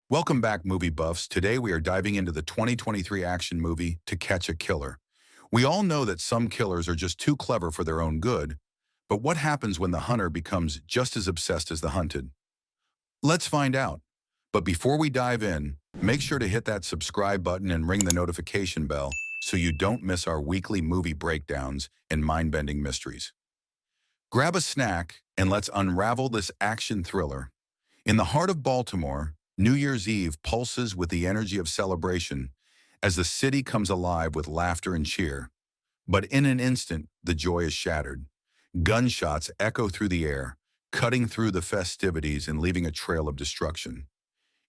Welcome back, movie buffs. Today we are diving into the 2023 action movie To Catch a Killer. We all know that some killers are just too clever for their own good, but what happens when the hunter becomes just as obsessed as the hunted? Let's find out. But before we dive in, make sure to hit that subscribe button and ring the notification bell so you don't miss our weekly movie breakdowns and mind-bending mysteries. Grab a snack and let's unravel this action thriller. In the heart of Baltimore, New Year's Eve pulses with the energy of celebration as the city comes alive with laughter and cheer. But in an instant, the joy is shattered. Gunshots echo through the air, cutting through the festivities and leaving a trail of destruction.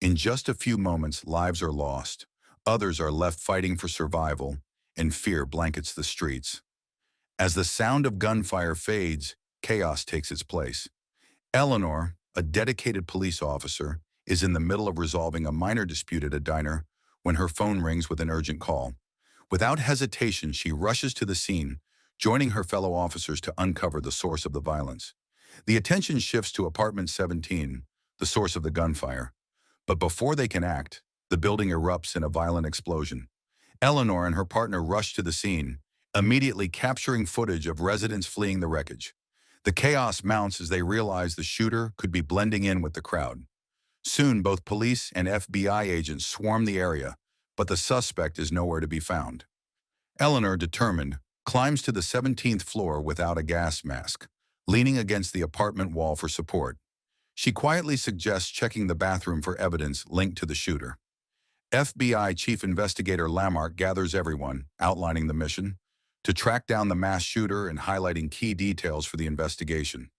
In just a few moments, lives are lost. Others are left fighting for survival, and fear blankets the streets. As the sound of gunfire fades, chaos takes its place. Eleanor, a dedicated police officer, is in the middle of resolving a minor dispute at a diner when her phone rings with an urgent call. Without hesitation, she rushes to the scene, joining her fellow officers to uncover the source of the violence. The attention shifts to apartment 17, the source of the gunfire. But before they can act, the building erupts in a violent explosion. Eleanor and her partner rush to the scene, immediately capturing footage of residents fleeing the wreckage. The chaos mounts as they realize the shooter could be blending in with the crowd. Soon, both police and FBI agents swarm the area, but the suspect is nowhere to be found. Eleanor, determined, climbs to the 17th floor without a gas mask, leaning against the apartment wall for support. She quietly suggests checking the bathroom for evidence linked to the shooter. FBI Chief Investigator Lamarck gathers everyone, outlining the mission, to track down the mass shooter and highlighting key details for the investigation.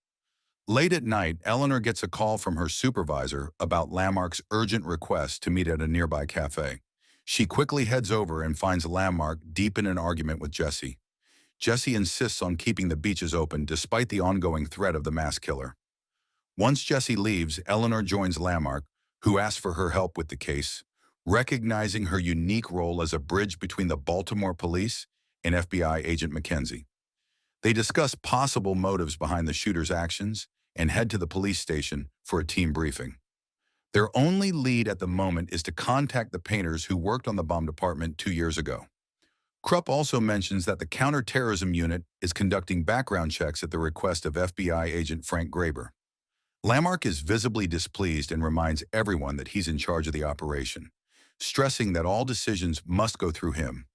Late at night, Eleanor gets a call from her supervisor about Lamarck's urgent request to meet at a nearby cafe. She quickly heads over and finds Lamarck deep in an argument with Jesse. Jesse insists on keeping the beaches open despite the ongoing threat of the mass killer. Once Jesse leaves, Eleanor joins Lamarck, who asks for her help with the case, recognizing her unique role as a bridge between the Baltimore police and FBI agent Mackenzie. They discuss possible motives behind the shooter's actions and head to the police station for a team briefing. Their only lead at the moment is to contact the painters who worked on the bomb department 2 years ago. Krupp also mentions that the counterterrorism unit is conducting background checks at the request of FBI agent Frank Graber. Lamarck is visibly displeased and reminds everyone that he's in charge of the operation, stressing that all decisions must go through him.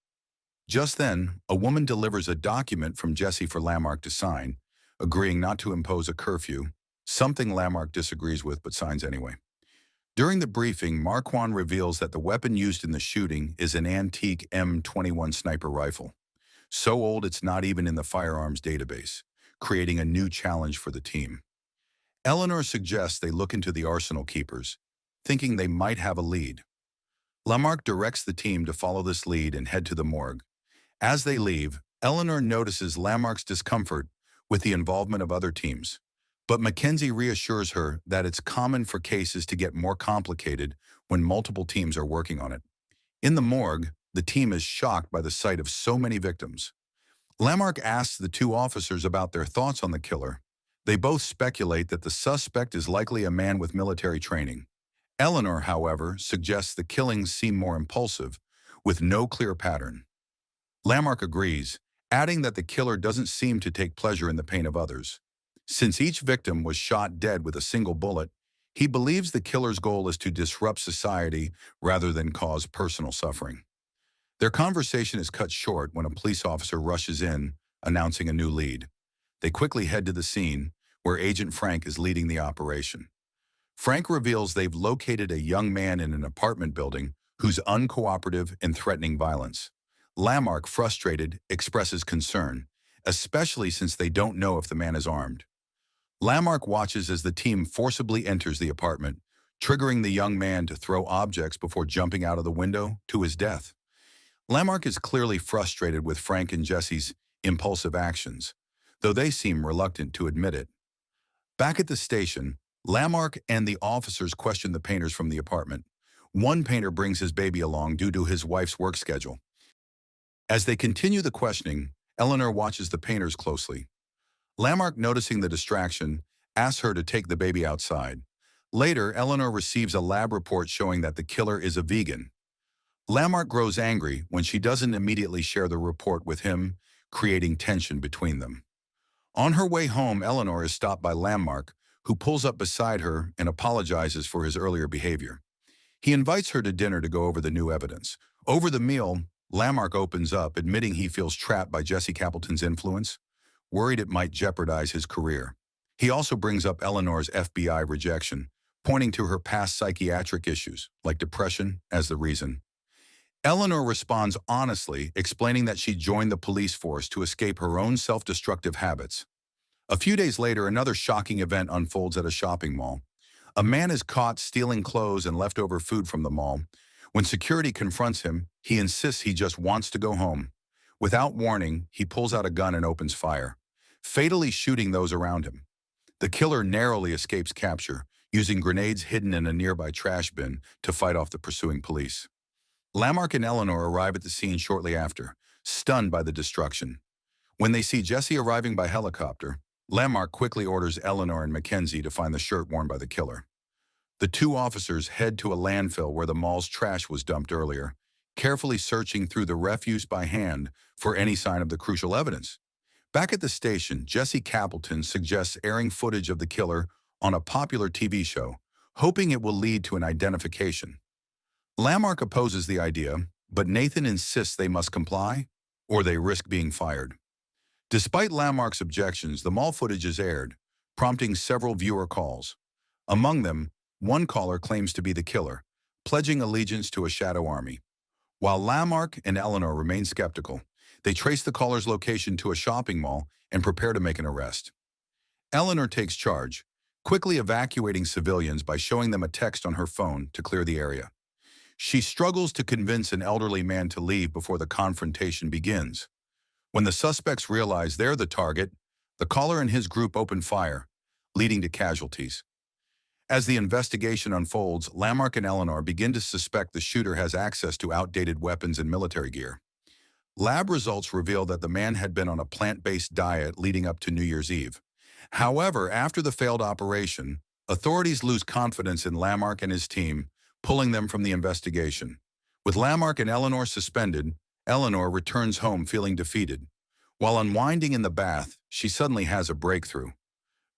Just then, a woman delivers a document from Jesse for Lamarck to sign, agreeing not to impose a curfew, something Lamarck disagrees with but signs anyway. During the briefing, Marquand reveals that the weapon used in the shooting is an antique M21 sniper rifle, so old it's not even in the firearms database, creating a new challenge for the team. Eleanor suggests they look into the arsenal keepers, thinking they might have a lead. Lamarck directs the team to follow this lead and head to the morgue. As they leave, Eleanor notices Lamarck's discomfort with the involvement of other teams, but Mackenzie reassures her that it's common for cases to get more complicated when multiple teams are working on it. In the morgue, the team is shocked by the sight of so many victims. Lamarck asks the two officers about their thoughts on the killer. They both speculate that the suspect is likely a man with military training. Eleanor, however, suggests the killings seem more impulsive, with no clear pattern. Lamarck agrees, adding that the killer doesn't seem to take pleasure in the pain of others. Since each victim was shot dead with a single bullet, he believes the killer's goal is to disrupt society rather than cause personal suffering. Their conversation is cut short when a police officer rushes in, announcing a new lead. They quickly head to the scene, where Agent Frank is leading the operation. Frank reveals they've located a young man in an apartment building who's uncooperative and threatening violence. Lamarck, frustrated, expresses concern, especially since they don't know if the man is armed. Lamarck watches as the team forcibly enters the apartment, triggering the young man to throw objects before jumping out of the window to his death. Lamarck is clearly frustrated with Frank and Jesse's impulsive actions, though they seem reluctant to admit it. Back at the station, Lamarck and the officers question the painters from the apartment. One painter brings his baby along due to his wife's work schedule. As they continue the questioning, Eleanor watches the painters closely. Lamarck, noticing the distraction, asks her to take the baby outside. Later, Eleanor receives a lab report showing that the killer is a vegan. Landmark grows angry when she doesn't immediately share the report with him, creating tension between them. On her way home, Eleanor is stopped by Landmark, who pulls up beside her and apologizes for his earlier behavior. He invites her to dinner to go over the new evidence. Over the meal, Landmark opens up, admitting he feels trapped by Jesse Capleton's influence, worried it might jeopardize his career. He also brings up Eleanor's FBI rejection, pointing to her past psychiatric issues, like depression, as the reason. Eleanor responds honestly, explaining that she joined the police force to escape her own self-destructive habits. A few days later, another shocking event unfolds at a shopping mall. A man is caught stealing clothes and leftover food from the mall. When security confronts him, he insists he just wants to go home. Without warning, he pulls out a gun and opens fire, fatally shooting those around him. The killer narrowly escapes capture, using grenades hidden in a nearby trash bin to fight off the pursuing police. Landmark and Eleanor arrive at the scene shortly after, stunned by the destruction. When they see Jesse arriving by helicopter, Landmark quickly orders Eleanor and Mackenzie to find the shirt worn by the killer. The two officers head to a landfill where the mall's trash was dumped earlier, carefully searching through the refuse by hand for any sign of the crucial evidence. Back at the station, Jesse Capleton suggests airing footage of the killer on a popular TV show, hoping it will lead to an identification. Landmark opposes the idea, but Nathan insists they must comply, or they risk being fired. Despite Landmark's objections, the mall footage is aired, prompting several viewer calls. Among them, one caller claims to be the killer, pledging allegiance to a shadow army. While Landmark and Eleanor remain skeptical, they trace the caller's location to a shopping mall and prepare to make an arrest. Eleanor takes charge, quickly evacuating civilians by showing them a text on her phone to clear the area. She struggles to convince an elderly man to leave before the confrontation begins. When the suspects realize they're the target, the caller and his group open fire, leading to casualties. As the investigation unfolds, Landmark and Eleanor begin to suspect the shooter has access to outdated weapons and military gear. Lab results reveal that the man had been on a plant-based diet leading up to New Year's Eve. However, after the failed operation, authorities lose confidence in Landmark and his team, pulling them from the investigation. With Landmark and Eleanor suspended, Eleanor returns home feeling defeated. While unwinding in the bath, she suddenly has a breakthrough.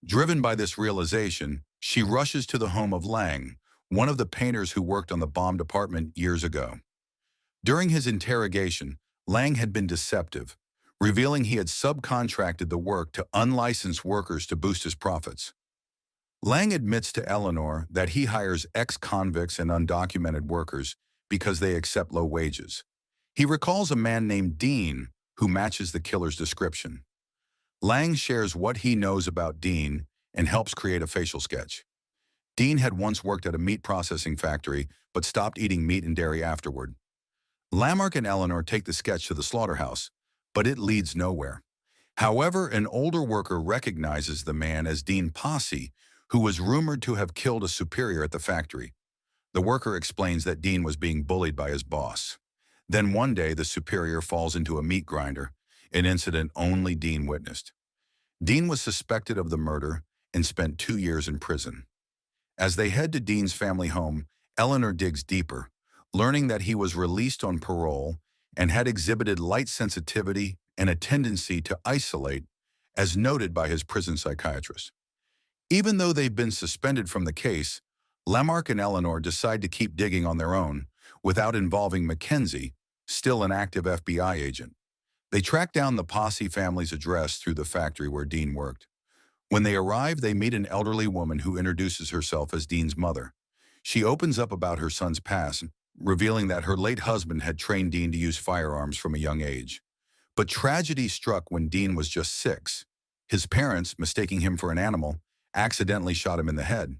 Driven by this realization, she rushes to the home of Lang, one of the painters who worked on the bombed apartment years ago. During his interrogation, Lang had been deceptive, revealing he had subcontracted the work to unlicensed workers to boost his profits. Lang admits to Eleanor that he hires ex-convicts and undocumented workers because they accept low wages. He recalls a man named Dean who matches the killer's description. Lang shares what he knows about Dean and helps create a facial sketch. Dean had once worked at a meat processing factory but stopped eating meat and dairy afterward. Landmark and Eleanor take the sketch to the slaughterhouse, but it leads nowhere. However, an older worker recognizes the man as Dean Posse, who was rumored to have killed a superior at the factory. The worker explains that Dean was being bullied by his boss. Then one day, the superior falls into a meat grinder, an incident only Dean witnessed. Dean was suspected of the murder and spent 2 years in prison. As they head to Dean's family home, Eleanor digs deeper, learning that he was released on parole and had exhibited light sensitivity and a tendency to isolate, as noted by his prison psychiatrist. Even though they've been suspended from the case, Landmark and Eleanor decide to keep digging on their own, without involving Mackenzie, still an active FBI agent. They track down the Posse family's address through the factory where Dean worked. When they arrive, they meet an elderly woman who introduces herself as Dean's mother. She opens up about her son's past, revealing that her late husband had trained Dean to use firearms from a young age. But tragedy struck when Dean was just 6. His parents, mistaking him for an animal, accidentally shot him in the head.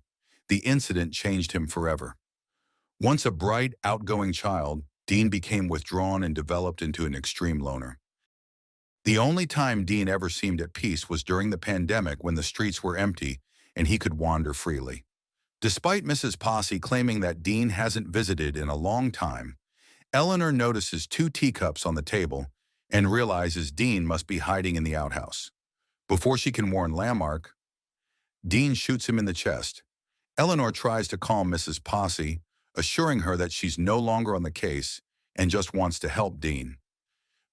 The incident changed him forever. Once a bright, outgoing child, Dean became withdrawn and developed into an extreme loner. The only time Dean ever seemed at peace was during the pandemic when the streets were empty and he could wander freely. Despite Mrs. Posse claiming that Dean hasn't visited in a long time, Eleanor notices 2 teacups on the table and realizes Dean must be hiding in the outhouse. Before she can warn Landmark, Dean shoots him in the chest. Eleanor tries to calm Mrs. Posse, assuring her that she's no longer on the case and just wants to help Dean.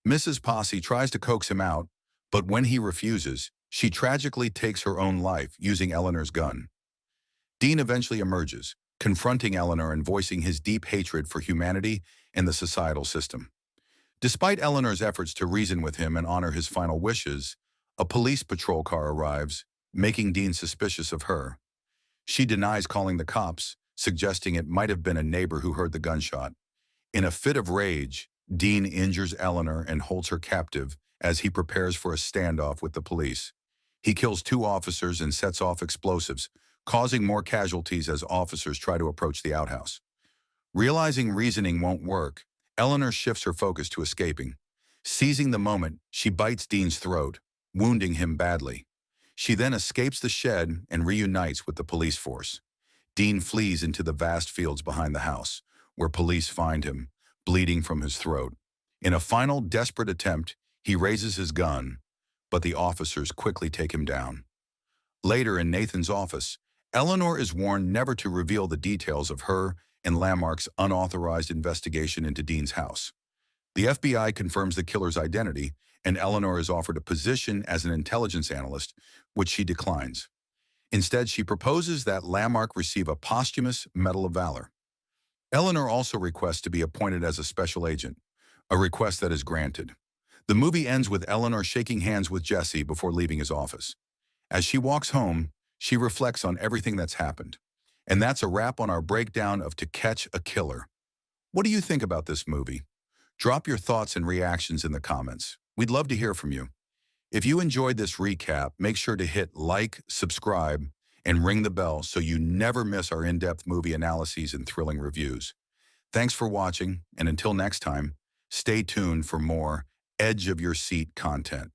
Mrs. Posse tries to coax him out, but when he refuses, she tragically takes her own life using Eleanor's gun. Dean eventually emerges, confronting Eleanor and voicing his deep hatred for humanity and the societal system. Despite Eleanor's efforts to reason with him and honor his final wishes, a police patrol car arrives, making Dean suspicious of her. She denies calling the cops, suggesting it might have been a neighbor who heard the gunshot. In a fit of rage, Dean injures Eleanor and holds her captive as he prepares for a standoff with the police. He kills 2 officers and sets off explosives, causing more casualties as officers try to approach the outhouse. Realizing reasoning won't work, Eleanor shifts her focus to escaping. Seizing the moment, she bites Dean's throat, wounding him badly. She then escapes the shed and reunites with the police force. Dean flees into the vast fields behind the house, where police find him, bleeding from his throat. In a final desperate attempt, he raises his gun, but the officers quickly take him down. Later in Nathan's office, Eleanor is warned never to reveal the details of her and Lamarck's unauthorized investigation into Dean's house. The FBI confirms the killer's identity, and Eleanor is offered a position as an intelligence analyst, which she declines. Instead, she proposes that Lamarck receive a posthumous Medal of Valor. Eleanor also requests to be appointed as a special agent, a request that is granted. The movie ends with Eleanor shaking hands with Jesse before leaving his office. As she walks home, she reflects on everything that's happened. And that's a wrap on our breakdown of To Catch a Killer. What do you think about this movie? Drop your thoughts and reactions in the comments. We'd love to hear from you. If you enjoyed this recap, make sure to hit like, subscribe, and ring the bell so you never miss our in-depth movie analyses and thrilling reviews. Thanks for watching, and until next time, stay tuned for more edge-of-your-seat content.